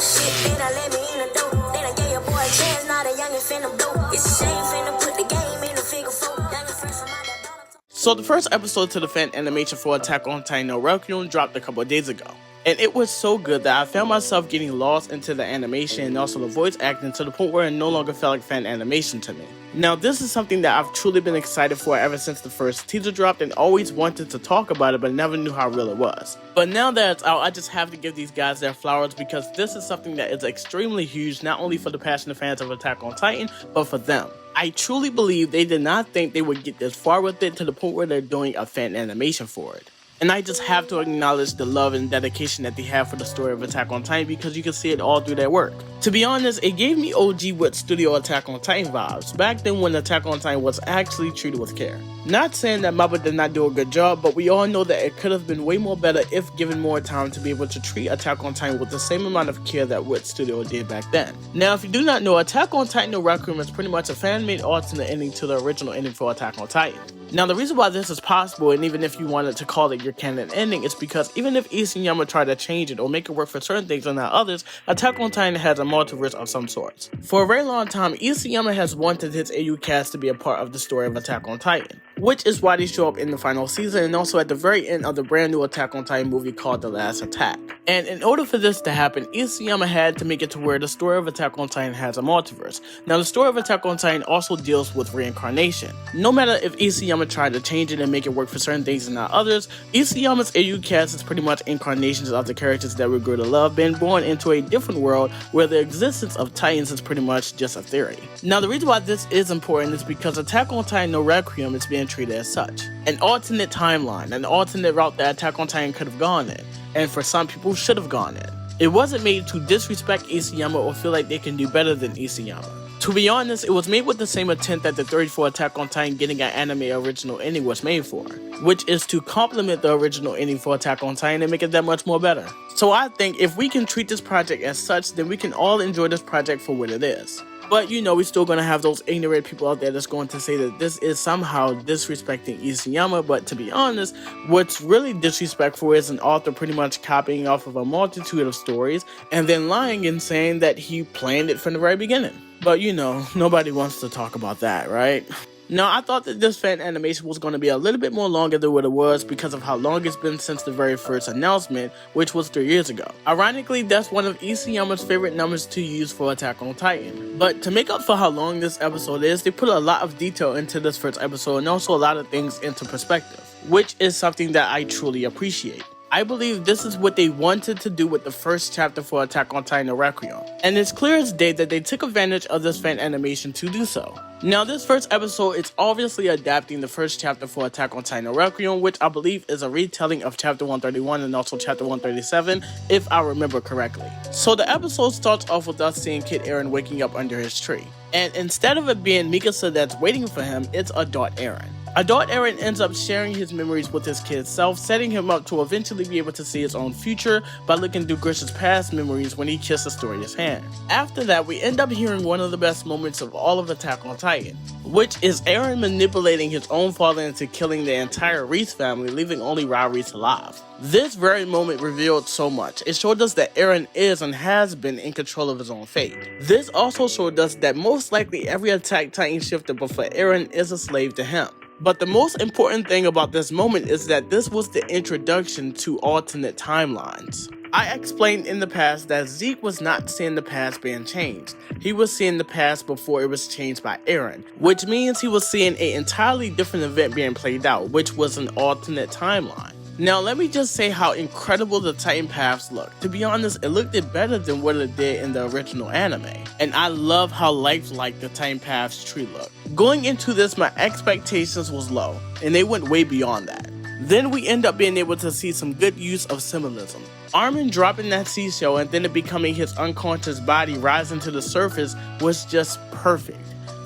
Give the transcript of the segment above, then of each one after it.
Shit, they done let me in the door. They done gave your boy a chance, now the youngin' finna blow. It's a shame finna put the game in the figure four. Youngin' fresh from out that dollar. So the first episode to the fan animation for Attack on Titan Requiem dropped a couple of days ago. And it was so good that I found myself getting lost into the animation and also the voice acting to the point where it no longer felt like fan animation to me. Now this is something that I've truly been excited for ever since the first teaser dropped and always wanted to talk about it but never knew how real it was. But now that it's out, I just have to give these guys their flowers because this is something that is extremely huge not only for the passionate fans of Attack on Titan, but for them. I truly believe they did not think they would get this far with it to the point where they're doing a fan animation for it. And I just have to acknowledge the love and dedication that they have for the story of Attack on Titan because you can see it all through their work. To be honest, it gave me OG with Studio Attack on Titan vibes, back then when Attack on Titan was actually treated with care. Not saying that Mappa did not do a good job, but we all know that it could have been way more better if given more time to be able to treat Attack on Titan with the same amount of care that Wit Studio did back then. Now, if you do not know, Attack on Titan No Requiem is pretty much a fan-made alternate ending to the original ending for Attack on Titan. Now, the reason why this is possible, and even if you wanted to call it your canon ending, is because even if Isayama tried to change it or make it work for certain things and not others, Attack on Titan has a multiverse of some sorts. For a very long time, Isayama has wanted his AU cast to be a part of the story of Attack on Titan, which is why they show up in the final season and also at the very end of the brand new Attack on Titan movie called The Last Attack. And in order for this to happen, Isayama had to make it to where the story of Attack on Titan has a multiverse. Now, the story of Attack on Titan also deals with reincarnation. No matter if Isayama tried to change it and make it work for certain things and not others, Isayama's AU cast is pretty much incarnations of the characters that we grew to love, being born into a different world where the existence of Titans is pretty much just a theory. Now, the reason why this is important is because Attack on Titan No Requiem is being treated as such. An alternate timeline, an alternate route that Attack on Titan could have gone in, and for some people should have gone in. It wasn't made to disrespect Isayama or feel like they can do better than Isayama. To be honest, it was made with the same intent that the 34 Attack on Titan getting an anime original ending was made for, which is to complement the original ending for Attack on Titan and make it that much more better. So I think if we can treat this project as such, then we can all enjoy this project for what it is. But you know, we're still going to have those ignorant people out there that's going to say that this is somehow disrespecting Isayama, but to be honest, what's really disrespectful is an author pretty much copying off of a multitude of stories and then lying and saying that he planned it from the very beginning. But you know, nobody wants to talk about that, right? Now, I thought that this fan animation was going to be a little bit more longer than what it was because of how long it's been since the very first announcement, which was 3 years ago. Ironically, that's one of Isayama's favorite numbers to use for Attack on Titan. But to make up for how long this episode is, they put a lot of detail into this first episode and also a lot of things into perspective, which is something that I truly appreciate. I believe this is what they wanted to do with the first chapter for Attack on Titan Requiem, and it's clear as day that they took advantage of this fan animation to do so. Now, this first episode is obviously adapting the first chapter for Attack on Titan Requiem, which I believe is a retelling of chapter 131 and also chapter 137, if I remember correctly. So the episode starts off with us seeing Kid Eren waking up under his tree, and instead of it being Mikasa that's waiting for him, it's adult Eren. Adult Eren ends up sharing his memories with his kid self, setting him up to eventually be able to see his own future by looking through Grisha's past memories when he kissed Astoria's hand. After that, we end up hearing one of the best moments of all of Attack on Titan, which is Eren manipulating his own father into killing the entire Reese family, leaving only Reese alive. This very moment revealed so much. It showed us that Eren is and has been in control of his own fate. This also showed us that most likely every Attack Titan shifter but for Eren is a slave to him. But the most important thing about this moment is that this was the introduction to alternate timelines. I explained in the past that Zeke was not seeing the past being changed. He was seeing the past before it was changed by Eren, which means he was seeing an entirely different event being played out, which was an alternate timeline. Now, let me just say how incredible the Titan paths look. To be honest, it looked better than what it did in the original anime. And I love how lifelike the Titan paths tree looked. Going into this, my expectations was low, and they went way beyond that. Then we end up being able to see some good use of symbolism. Armin dropping that seashell and then it becoming his unconscious body rising to the surface was just perfect.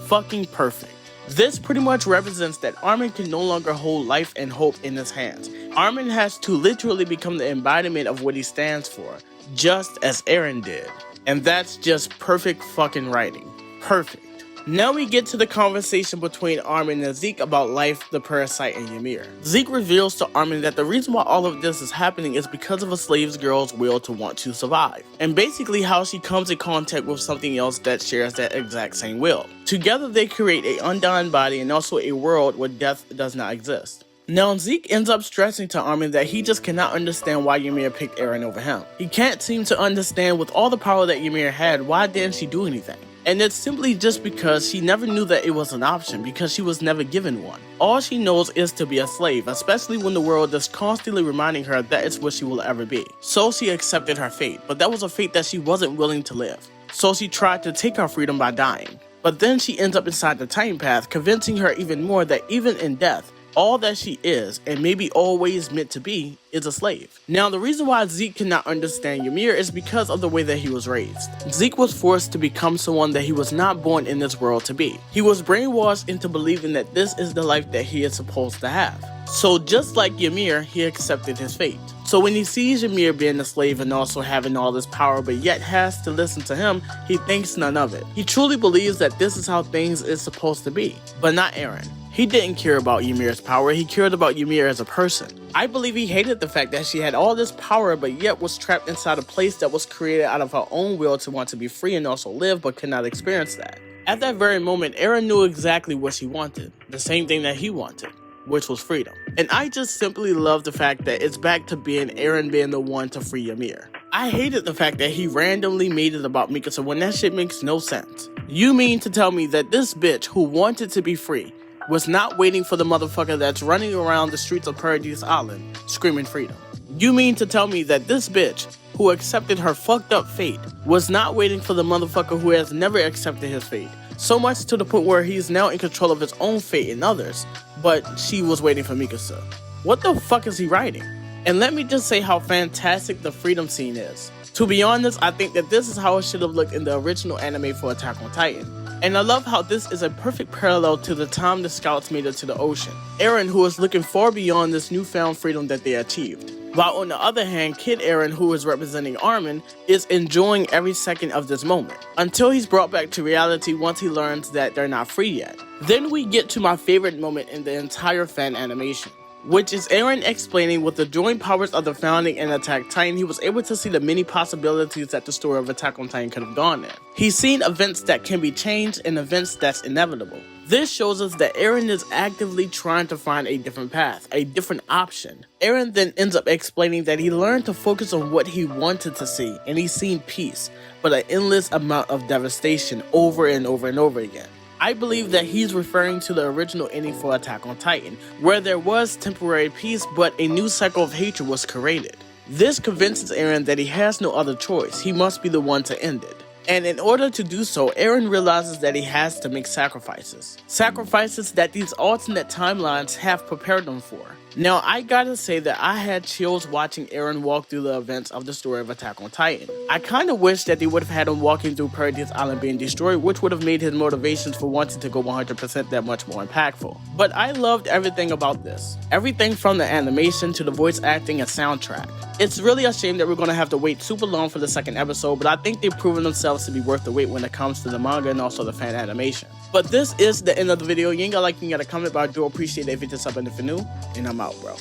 Fucking perfect. This pretty much represents that Armin can no longer hold life and hope in his hands. Armin has to literally become the embodiment of what he stands for, just as Eren did. And that's just perfect fucking writing. Perfect. Now we get to the conversation between Armin and Zeke about Life, the Parasite, and Ymir. Zeke reveals to Armin that the reason why all of this is happening is because of a slave girl's will to want to survive, and basically how she comes in contact with something else that shares that exact same will. Together they create an undying body and also a world where death does not exist. Now Zeke ends up stressing to Armin that he just cannot understand why Ymir picked Eren over him. He can't seem to understand, with all the power that Ymir had, why didn't she do anything? And it's simply just because she never knew that it was an option, because she was never given one. All she knows is to be a slave, especially when the world is constantly reminding her that it's what she will ever be. So she accepted her fate, but that was a fate that she wasn't willing to live. So she tried to take her freedom by dying. But then she ends up inside the Titan Path, convincing her even more that even in death, all that she is, and maybe always meant to be, is a slave. Now, the reason why Zeke cannot understand Ymir is because of the way that he was raised. Zeke was forced to become someone that he was not born in this world to be. He was brainwashed into believing that this is the life that he is supposed to have. So just like Ymir, he accepted his fate. So when he sees Ymir being a slave and also having all this power but yet has to listen to him, he thinks none of it. He truly believes that this is how things is supposed to be, but not Eren. He didn't care about Ymir's power, he cared about Ymir as a person. I believe he hated the fact that she had all this power but yet was trapped inside a place that was created out of her own will to want to be free and also live but could not experience that. At that very moment, Eren knew exactly what she wanted, the same thing that he wanted, which was freedom. And I just simply love the fact that it's back to being Eren being the one to free Ymir. I hated the fact that he randomly made it about Mikasa when that shit makes no sense. You mean to tell me that this bitch who wanted to be free was not waiting for the motherfucker that's running around the streets of Paradise Island screaming freedom? You mean to tell me that this bitch who accepted her fucked up fate was not waiting for the motherfucker who has never accepted his fate? So much to the point where he's now in control of his own fate and others, but she was waiting for Mikasa. What the fuck is he writing? And let me just say how fantastic the freedom scene is. To be honest, I think that this is how it should have looked in the original anime for Attack on Titan. And I love how this is a perfect parallel to the time the scouts made it to the ocean. Eren, who is looking far beyond this newfound freedom that they achieved. While on the other hand, Kid Eren, who is representing Armin, is enjoying every second of this moment, until he's brought back to reality once he learns that they're not free yet. Then we get to my favorite moment in the entire fan animation, which is Eren explaining with the joint powers of the Founding and Attack Titan, he was able to see the many possibilities that the story of Attack on Titan could have gone in. He's seen events that can be changed and events that's inevitable. This shows us that Eren is actively trying to find a different path, a different option. Eren then ends up explaining that he learned to focus on what he wanted to see, and he's seen peace, but an endless amount of devastation over and over and over again. I believe that he's referring to the original ending for Attack on Titan, where there was temporary peace, but a new cycle of hatred was created. This convinces Eren that he has no other choice, he must be the one to end it. And in order to do so, Eren realizes that he has to make sacrifices. Sacrifices that these alternate timelines have prepared him for. Now, I gotta say that I had chills watching Eren walk through the events of the story of Attack on Titan. I kinda wish that they would have had him walking through Paradise Island being destroyed, which would have made his motivations for wanting to go 100% that much more impactful. But I loved everything about this. Everything from the animation to the voice acting and soundtrack. It's really a shame that we're gonna have to wait super long for the second episode, but I think they've proven themselves to be worth the wait when it comes to the manga and also the fan animation. But this is the end of the video. You ain't gotta like, you ain't gotta comment, but I do appreciate it if you just sub in if you're new, and I'm out, bro.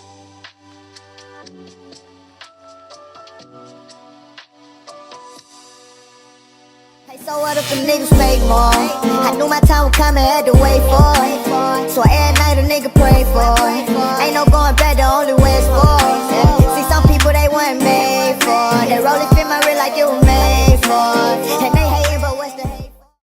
Hey, so what if the niggas paid more? I knew my time was coming, had to wait for it. So every night a nigga pray for it. Ain't no going back, the only way is for. See, some people they weren't made for. They rolling fit my real like it was made for. And they